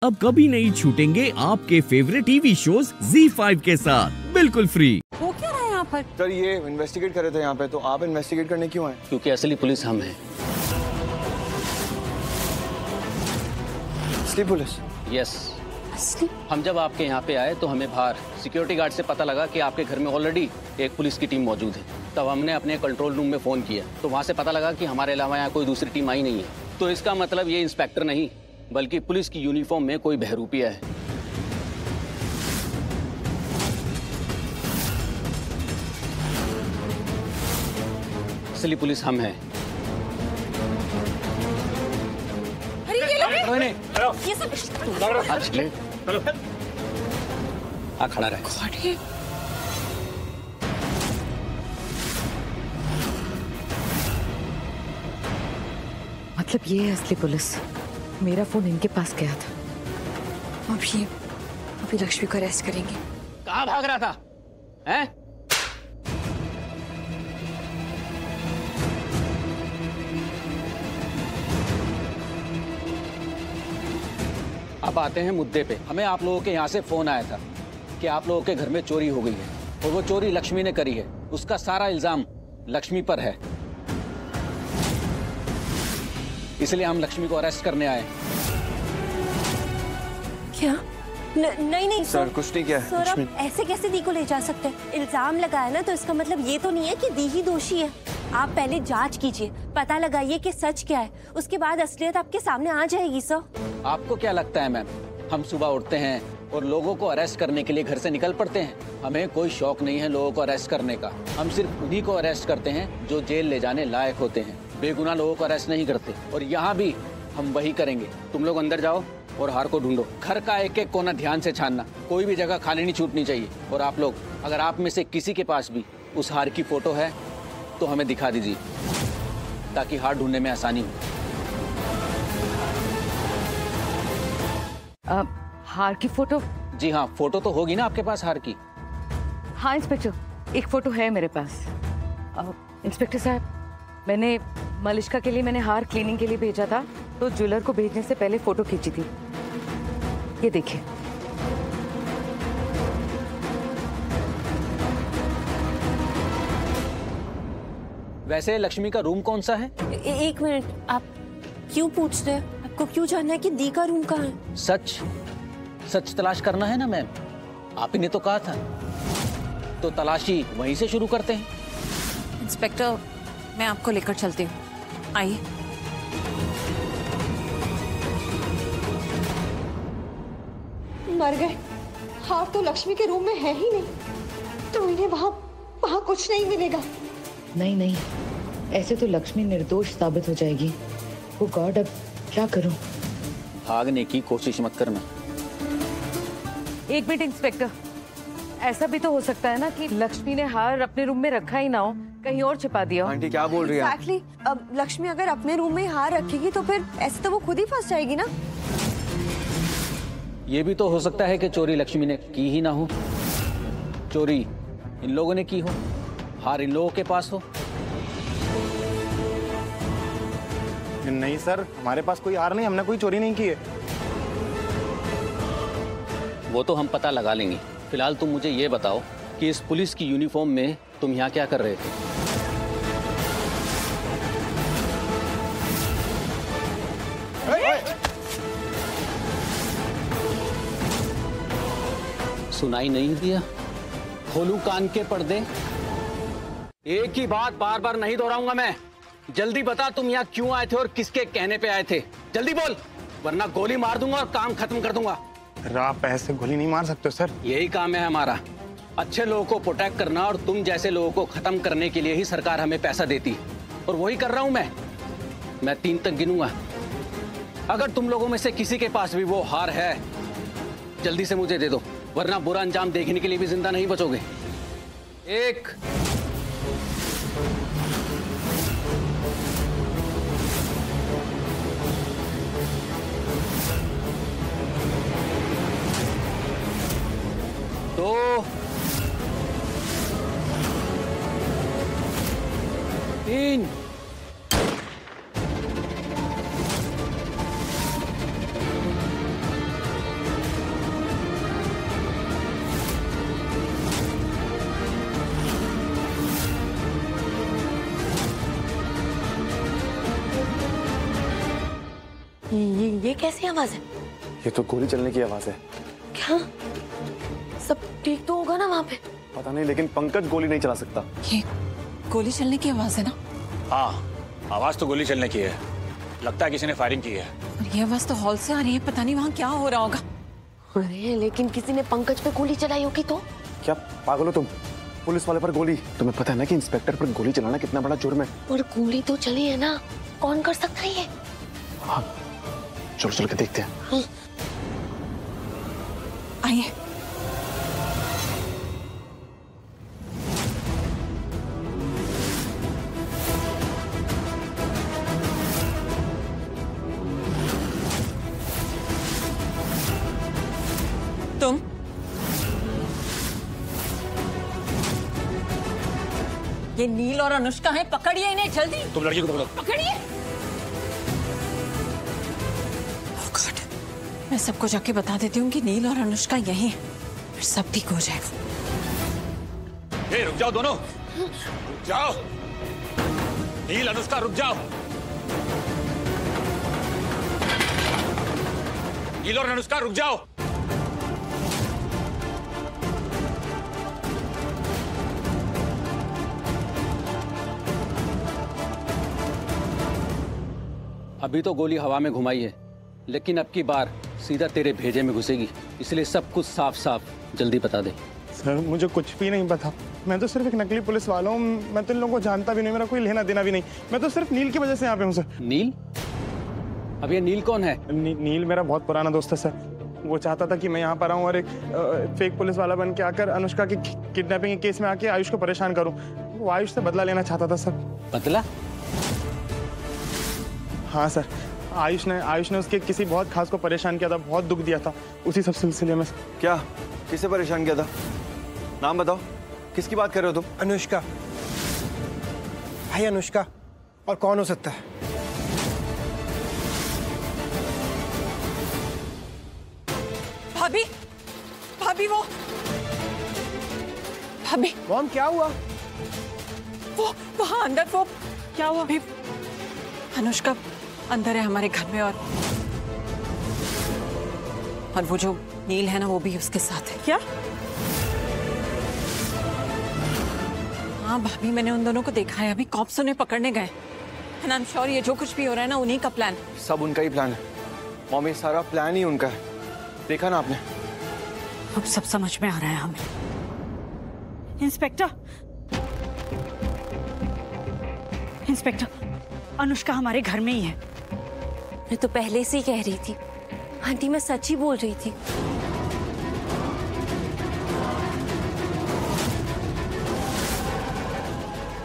अब कभी नहीं छूटेंगे आपके फेवरेट टीवी शोज ZEE5 के साथ बिल्कुल फ्री। हो क्या रहा है यहाँ पर? सर ये इन्वेस्टिगेट कर रहे थे यहाँ पे, तो आप इन्वेस्टिगेट करने क्यों आए? क्योंकि असली पुलिस हम हैं। असली पुलिस? यस। असली? हम जब आपके यहाँ पे आए तो हमें बाहर सिक्योरिटी गार्ड से पता लगा कि आपके घर में ऑलरेडी एक पुलिस की टीम मौजूद है। तब हमने अपने कंट्रोल रूम में फ़ोन किया तो वहाँ से पता लगा कि हमारे अलावा यहाँ कोई दूसरी टीम आई नहीं है। तो इसका मतलब ये इंस्पेक्टर नहीं बल्कि पुलिस की यूनिफॉर्म में कोई बहरूपिया है। असली पुलिस हम हैं। अरे ये सब ले आ खड़ा रहे। मतलब ये है असली पुलिस। मेरा फोन इनके पास गया था। अभी लक्ष्मी को अरेस्ट करेंगे। कहाँ भाग रहा था? हैं? अब आते हैं मुद्दे पे। हमें आप लोगों के यहाँ से फोन आया था कि आप लोगों के घर में चोरी हो गई है और वो चोरी लक्ष्मी ने करी है। उसका सारा इल्जाम लक्ष्मी पर है, इसलिए हम लक्ष्मी को अरेस्ट करने आए। क्या? नहीं सर कुछ नहीं किया। सर आप ऐसे कैसे दी को ले जा सकते हैं? इल्जाम लगाया ना, तो इसका मतलब ये तो नहीं है कि दी ही दोषी है। आप पहले जांच कीजिए, पता लगाइए कि सच क्या है, उसके बाद असलियत आपके सामने आ जाएगी। सर आपको क्या लगता है मैम, हम सुबह उठते हैं और लोगों को अरेस्ट करने के लिए घर से निकल पड़ते हैं? हमें कोई शौक नहीं है लोगों को अरेस्ट करने का। हम सिर्फ उन्हीं को अरेस्ट करते हैं जो जेल ले जाने लायक होते हैं। बेगुनाह लोगों को अरेस्ट नहीं करते। और यहाँ भी हम वही करेंगे। तुम लोग अंदर जाओ और हार को ढूंढो। घर का एक एक कोना ध्यान से छानना, कोई भी जगह खाली नहीं छूटनी चाहिए। और आप लोग, अगर आप में से किसी के पास भी उस हार की फोटो है तो हमें दिखा दीजिए ताकि हार ढूंढने में आसानी हो। हार की फोटो? जी हाँ, फोटो तो होगी ना आपके पास हार की। हाँ इंस्पेक्टर, एक फोटो है मेरे पास। इंस्पेक्टर साहब, मैंने मलिश्का के लिए मैंने हार क्लीनिंग के लिए भेजा था, तो ज्वेलर को भेजने से पहले फोटो खींची थी। ये देखिए। वैसे लक्ष्मी का रूम कौन सा है? एक मिनट, आप क्यों पूछते हैं? आपको क्यों जानना है कि दी का रूम कहाँ है? सच तलाश करना है ना मैम, आप ही ने तो कहा था। तो तलाशी वहीं से शुरू करते हैं। इंस्पेक्टर, मैं आपको लेकर चलती हूँ, आइए। मर गए। हार तो लक्ष्मी के रूम में है ही नहीं, तो इन्हें वहाँ कुछ नहीं मिलेगा। नहीं, ऐसे तो लक्ष्मी निर्दोष साबित हो जाएगी। ओ गॉड, अब क्या करूं? भागने की कोशिश मत करना। एक मिनट इंस्पेक्टर, ऐसा भी तो हो सकता है ना कि लक्ष्मी ने हार अपने रूम में रखा ही ना हो, कहीं और छिपा दिया हो। आंटी क्या बोल रही है? Exactly. अब लक्ष्मी अगर अपने रूम में हार रखेगी तो फिर ऐसे तो वो खुद ही फंस जाएगी ना। ये भी तो हो सकता है कि चोरी लक्ष्मी ने की ही ना हो, चोरी इन लोगों ने की हो, हार इन लोगों के पास हो। नहीं सर, हमारे पास कोई हार नहीं, हमने कोई चोरी नहीं की है। वो तो हम पता लगा लेंगे। फिलहाल तुम मुझे ये बताओ कि इस पुलिस की यूनिफॉर्म में तुम यहाँ क्या कर रहे थे? सुनाई नहीं दिया? खोलूं कान के पर्दे? एक ही बात बार बार नहीं दोहराऊंगा मैं। जल्दी बता तुम यहाँ क्यों आए थे और किसके कहने पे आए थे? जल्दी बोल, वरना गोली मार दूंगा और काम खत्म कर दूंगा। आप ऐसे गोली नहीं मार सकते सर। यही काम है हमारा, अच्छे लोगों को प्रोटेक्ट करना, और तुम जैसे लोगों को खत्म करने के लिए ही सरकार हमें पैसा देती है, और वही कर रहा हूं मैं 3 तक गिनूंगा। अगर तुम लोगों में से किसी के पास भी वो हार है, जल्दी से मुझे दे दो, वरना बुरा अंजाम देखने के लिए भी जिंदा नहीं बचोगे। 1 2 3 4 ये कैसी आवाज है? ये तो गोली चलने की आवाज है। क्या सब ठीक तो होगा ना वहाँ पे? पता नहीं, लेकिन पंकज गोली नहीं चला सकता। ये गोली चलने की आवाज है ना? हाँ, आवाज तो गोली चलने की है। लगता है किसी ने फायरिंग की है। और ये आवाज तो हॉल से आ रही है, पता नहीं वहाँ क्या हो रहा होगा। अरे लेकिन किसी ने पंकज पे गोली चलाई होगी तो? क्या पागल हो तुम? पुलिस वाले पर गोली? तुम्हें पता है ना कि इंस्पेक्टर पर गोली चलाना कितना बड़ा जुर्म है। और गोली तो चली है ना, कौन कर सकता है ये? हाँ, चलो चल के देखते हैं। हाँ। आइए। तुम ये नील और अनुष्का हैं, पकड़िए इन्हें जल्दी। तुम लड़की को पकड़ो। पकड़िए। Oh God, मैं सबको जाके बता देती हूँ कि नील और अनुष्का यहीं हैं, फिर सब ठीक हो जाएगा। ए, रुक जाओ दोनों, रुक जाओ। नील, अनुष्का, रुक जाओ। नील और अनुष्का, रुक जाओ। अभी तो गोली हवा में घुमाई है, लेकिन अब की बार सीधा तेरे भेजे में घुसेगी, इसलिए सब कुछ साफ साफ जल्दी बता दे। सर मुझे कुछ भी नहीं पता, मैं तो सिर्फ एक नकली पुलिस वाला हूँ। मैं तो इन लोगों को जानता भी नहीं, मेरा कोई लेना देना भी नहीं। मैं तो सिर्फ नील की वजह से यहाँ पे हूँ सर। नील? अब ये नील कौन है? नील मेरा बहुत पुराना दोस्त है सर। वो चाहता था कि मैं यहाँ पर आऊँ और एक फेक पुलिस वाला बन के आकर अनुष्का की किडनैपिंग के केस में आके आयुष को परेशान करूँ। वो आयुष से बदला लेना चाहता था सर। बदला? हाँ सर, आयुष ने उसके किसी बहुत खास को परेशान किया था, बहुत दुख दिया था, उसी सब सिलसिले में। क्या? किसे परेशान किया था? नाम बताओ, किसकी बात कर रहे हो तुम? अनुष्का। भाई अनुष्का, और कौन हो सकता है? भाभी, भाभी वो भाभी, मॉम क्या हुआ? वो वहाँ अंदर वो क्या हुआ? भाभी अनुष्का अंदर है हमारे घर में, और वो जो नील है ना, वो भी उसके साथ है। क्या? हाँ भाभी, मैंने उन दोनों को देखा है, अभी कॉप्स उन्हें पकड़ने गए। एंड आई एम श्योर ये जो कुछ भी हो रहा है ना, उन्हीं का प्लान। सब उनका ही प्लान है मम्मी, सारा प्लान ही उनका है। देखा ना आपने? अब सब समझ में आ रहा है हमें। इंस्पेक्टर, अनुष्का हमारे घर में ही है। मैं तो पहले से ही कह रही थी आंटी, मैं सच ही बोल रही थी।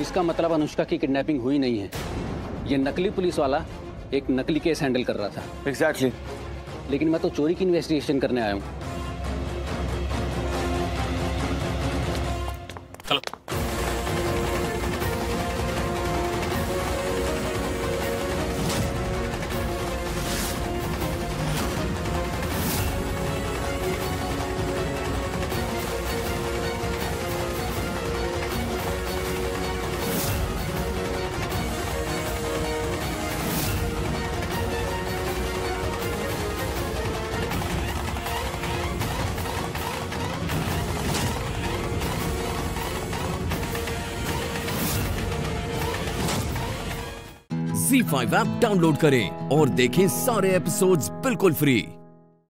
इसका मतलब अनुष्का की किडनैपिंग हुई नहीं है। ये नकली पुलिस वाला एक नकली केस हैंडल कर रहा था। एग्जैक्टली। लेकिन मैं तो चोरी की इन्वेस्टिगेशन करने आया हूँ। चलो। ZEE5 ऐप डाउनलोड करें और देखें सारे एपिसोड्स बिल्कुल फ्री।